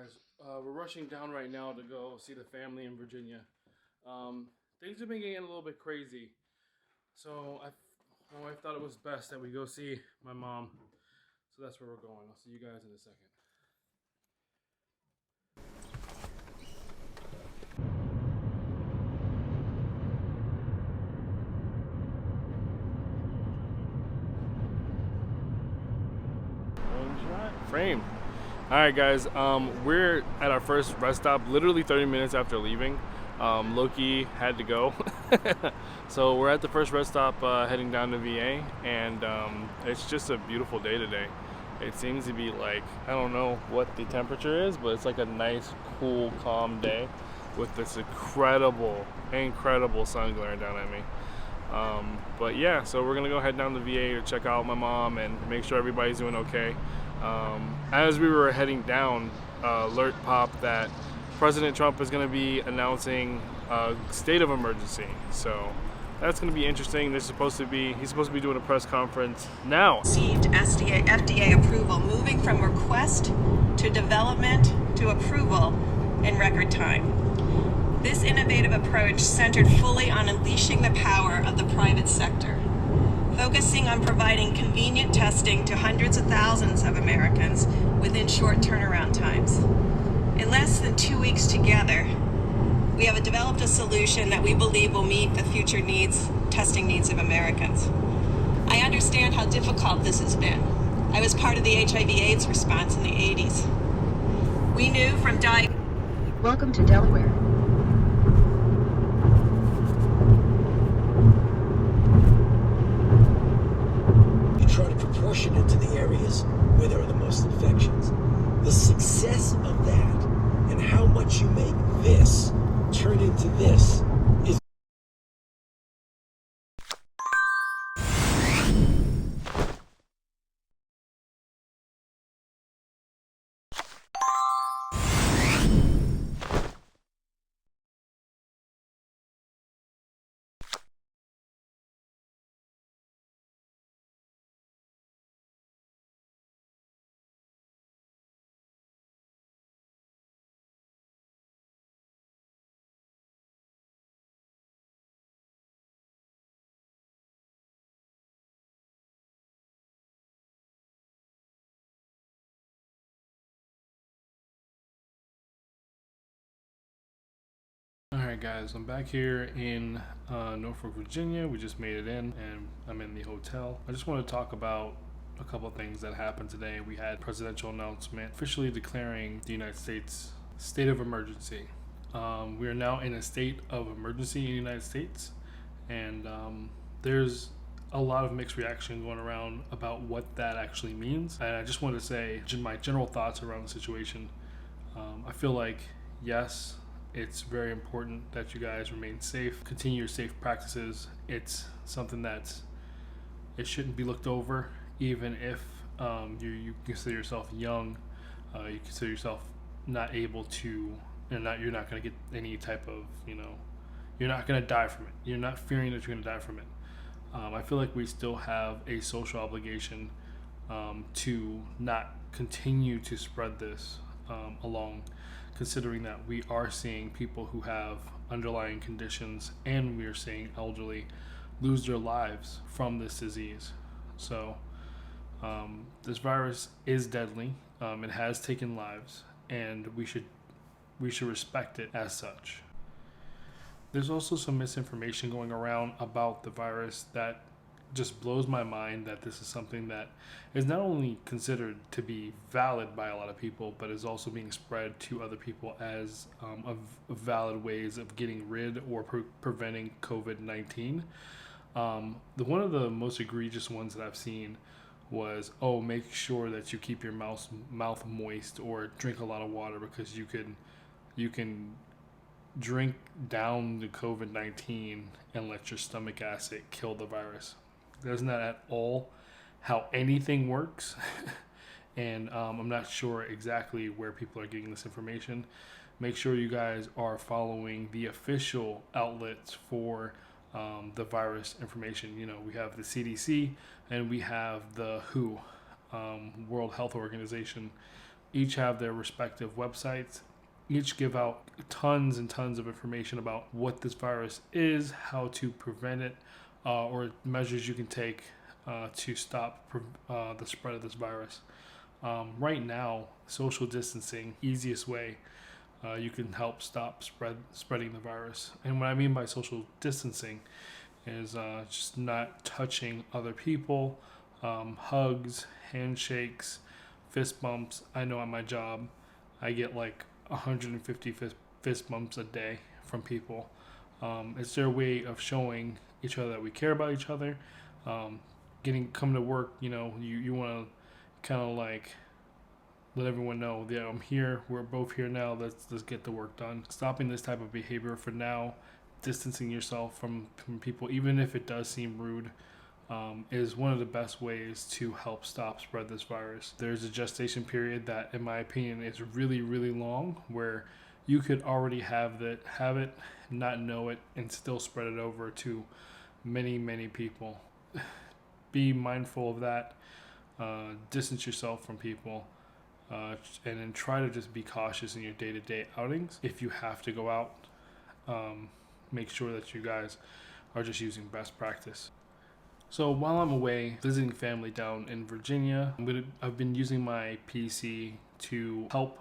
guys. We're rushing down right now to go see the family in Virginia. Things have been getting a little bit crazy, so my wife thought it was best that we go see my mom. So that's where we're going. I'll see you guys in a second. Frame. All right, guys. We're at our first rest stop. Literally 30 minutes after leaving. Loki had to go, so we're at the first rest stop, heading down to VA, and it's just a beautiful day today. It seems to be like, I don't know what the temperature is, but it's like a nice, cool, calm day with this incredible sun glaring down at me. But yeah, so we're gonna go head down to VA to check out my mom and make sure everybody's doing okay. As we were heading down, alert popped that President Trump is going to be announcing a state of emergency. So that's going to be interesting. He's supposed to be doing a press conference now. Received FDA approval, moving from request to development to approval in record time. This innovative approach centered fully on unleashing the power of the private sector, focusing on providing convenient testing to hundreds of thousands of Americans within short turnaround times. In less than 2 weeks together, we have developed a solution that we believe will meet the future testing needs of Americans. I understand how difficult this has been. I was part of the HIV/AIDS response in the 80s. We knew from Welcome to Delaware. You try to proportion it to the areas where there are the most infections. The success of that and how much you make this turn into this is Alright guys, I'm back here in Norfolk, Virginia. We just made it in and I'm in the hotel. I just want to talk about a couple of things that happened today. We had a presidential announcement officially declaring the United States state of emergency. We are now in a state of emergency in the United States, and there's a lot of mixed reaction going around about what that actually means. And I just want to say my general thoughts around the situation. I feel like, yes, it's very important that you guys remain safe, continue your safe practices. It's something that it shouldn't be looked over, even if you consider yourself young, you consider yourself not able to, you're not going to get any type of, you're not going to die from it. You're not fearing that you're going to die from it. I feel like we still have a social obligation to not continue to spread this along, considering that we are seeing people who have underlying conditions and we are seeing elderly lose their lives from this disease. So this virus is deadly. It has taken lives, and we should respect it as such. There's also some misinformation going around about the virus that just blows my mind, that this is something that is not only considered to be valid by a lot of people, but is also being spread to other people as valid ways of getting rid or preventing COVID-19. One of the most egregious ones that I've seen was, make sure that you keep your mouth moist or drink a lot of water, because you can drink down the COVID-19 and let your stomach acid kill the virus. That's not at all how anything works. And I'm not sure exactly where people are getting this information. Make sure you guys are following the official outlets for the virus information. We have the CDC and we have the WHO, World Health Organization. each have their respective websites. Each give out tons and tons of information about what this virus is, how to prevent it, or measures you can take to stop the spread of this virus. Right now, social distancing, easiest way you can help stop spreading the virus. And what I mean by social distancing is just not touching other people, hugs, handshakes, fist bumps. I know at my job, I get like 150 fist bumps a day from people. It's their way of showing each other that we care about each other. Coming to work, you want to kind of like let everyone know that I'm here. We're both here now. Let's get the work done. Stopping this type of behavior for now, distancing yourself from people, even if it does seem rude, is one of the best ways to help spread this virus. There's a gestation period that, in my opinion, is really, really long, where you could already have it, not know it, and still spread it over to many, many people. Be mindful of that. Distance yourself from people. And then try to just be cautious in your day-to-day outings. If you have to go out, make sure that you guys are just using best practice. So while I'm away visiting family down in Virginia, I've been using my PC to help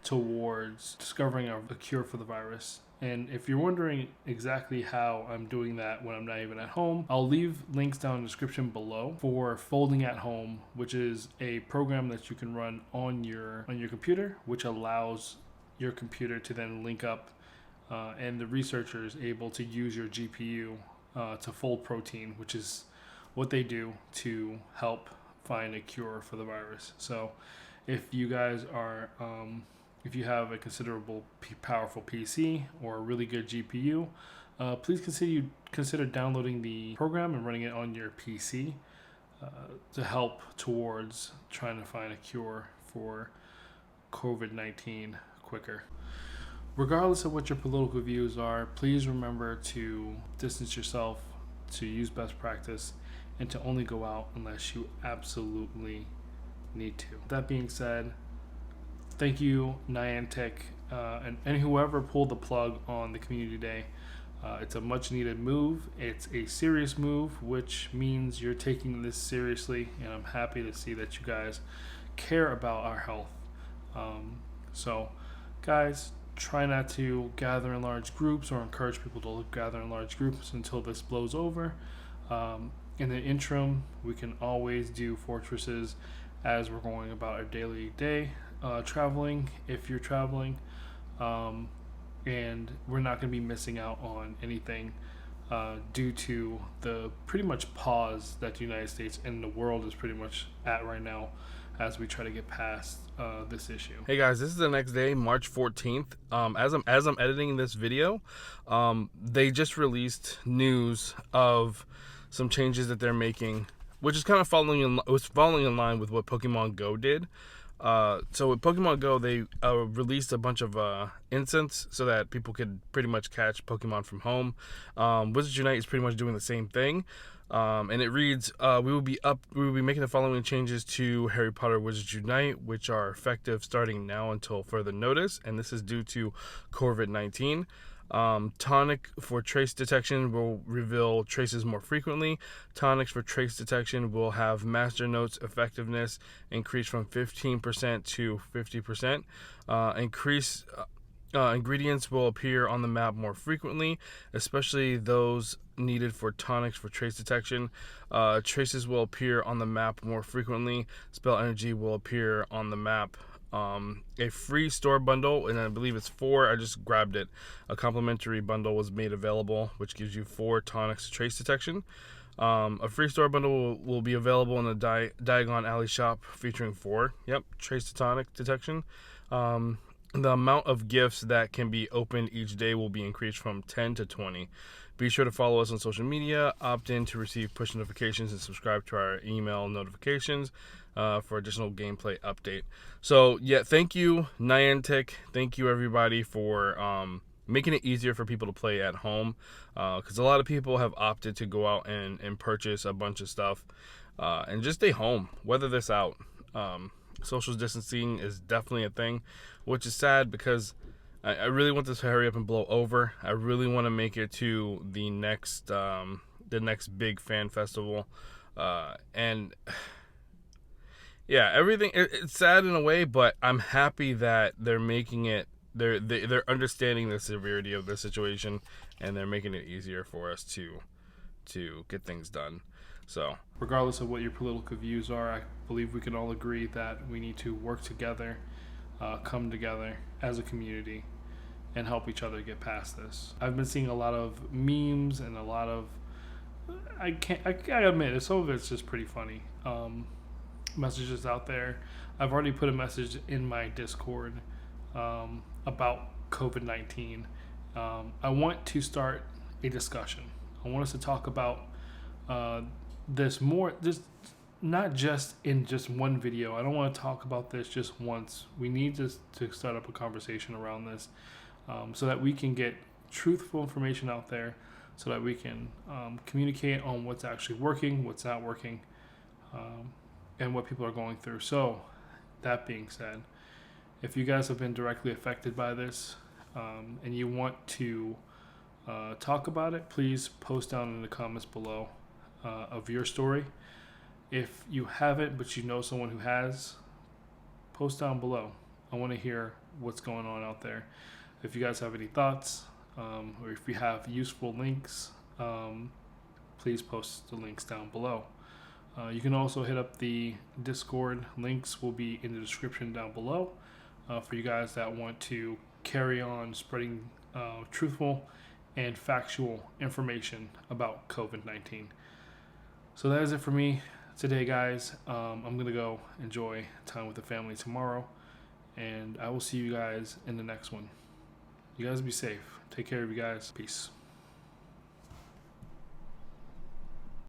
towards discovering a cure for the virus. And if you're wondering exactly how I'm doing that when I'm not even at home, I'll leave links down in the description below for Folding at Home, which is a program that you can run on your computer, which allows your computer to then link up, and the researcher is able to use your GPU to fold protein, which is what they do to help find a cure for the virus. So if you guys are if you have a considerable powerful PC or a really good GPU, please consider downloading the program and running it on your PC to help towards trying to find a cure for COVID-19 quicker. Regardless of what your political views are, please remember to distance yourself, to use best practice, and to only go out unless you absolutely need to. That being said, thank you, Niantic, and whoever pulled the plug on the Community Day. It's a much needed move. It's a serious move, which means you're taking this seriously, and I'm happy to see that you guys care about our health. So, guys, try not to gather in large groups or encourage people to gather in large groups until this blows over. In the interim, we can always do fortresses as we're going about our daily day. Traveling, if you're traveling, and we're not going to be missing out on anything due to the pretty much pause that the United States and the world is pretty much at right now as we try to get past this issue. Hey guys, this is the next day, March 14th. As I'm editing this video, they just released news of some changes that they're making, which is kind of falling in line with what Pokemon Go did. So with Pokemon Go, they released a bunch of instants so that people could pretty much catch Pokemon from home. Wizards Unite is pretty much doing the same thing. And it reads, we will be making the following changes to Harry Potter Wizards Unite, which are effective starting now until further notice. And this is due to COVID-19. Tonic for trace detection will reveal traces more frequently. Tonics for trace detection will have master notes effectiveness increase from 15% to 50%. Ingredients will appear on the map more frequently, especially those needed for tonics for trace detection. Traces will appear on the map more frequently. Spell energy will appear on the map. A free store bundle, and I believe it's 4. I just grabbed it. A complimentary bundle was made available, which gives you 4 tonics trace detection. A free store bundle will be available in the Diagon Alley shop featuring 4. Trace tonic detection. The amount of gifts that can be opened each day will be increased from 10 to 20. Be sure to follow us on social media, opt in to receive push notifications, and subscribe to our email notifications for additional gameplay update. So, thank you, Niantic. Thank you, everybody, for making it easier for people to play at home. Because a lot of people have opted to go out and purchase a bunch of stuff and just stay home, weather this out. social distancing is definitely a thing, which is sad because I really want this to hurry up and blow over. I really want to make it to the next big fan festival, and yeah, everything. It's sad in a way, but I'm happy that they're making it. They're understanding the severity of the situation, and they're making it easier for us to get things done. So Regardless of what your political views are, I believe we can all agree that we need to work together, come together as a community, and help each other get past this. I've been seeing a lot of memes and a lot of I gotta admit, some of it's just pretty funny. Messages out there. I've already put a message in my Discord about COVID-19. I want to start a discussion. I want us to talk about this not just in just one video. I don't want to talk about this just once. We need to start up a conversation around this so that we can get truthful information out there, so that we can communicate on what's actually working, what's not working, and what people are going through. So, that being said, if you guys have been directly affected by this and you want to talk about it, please post down in the comments below of your story. If you haven't, but you know someone who has, post down below. I want to hear what's going on out there. If you guys have any thoughts, or if you have useful links, please post the links down below. You can also hit up the Discord. Links will be in the description down below for you guys that want to carry on spreading truthful and factual information about COVID-19. So that is it for me today, guys. I'm going to go enjoy time with the family tomorrow, and I will see you guys in the next one. You guys be safe. Take care of you guys. Peace.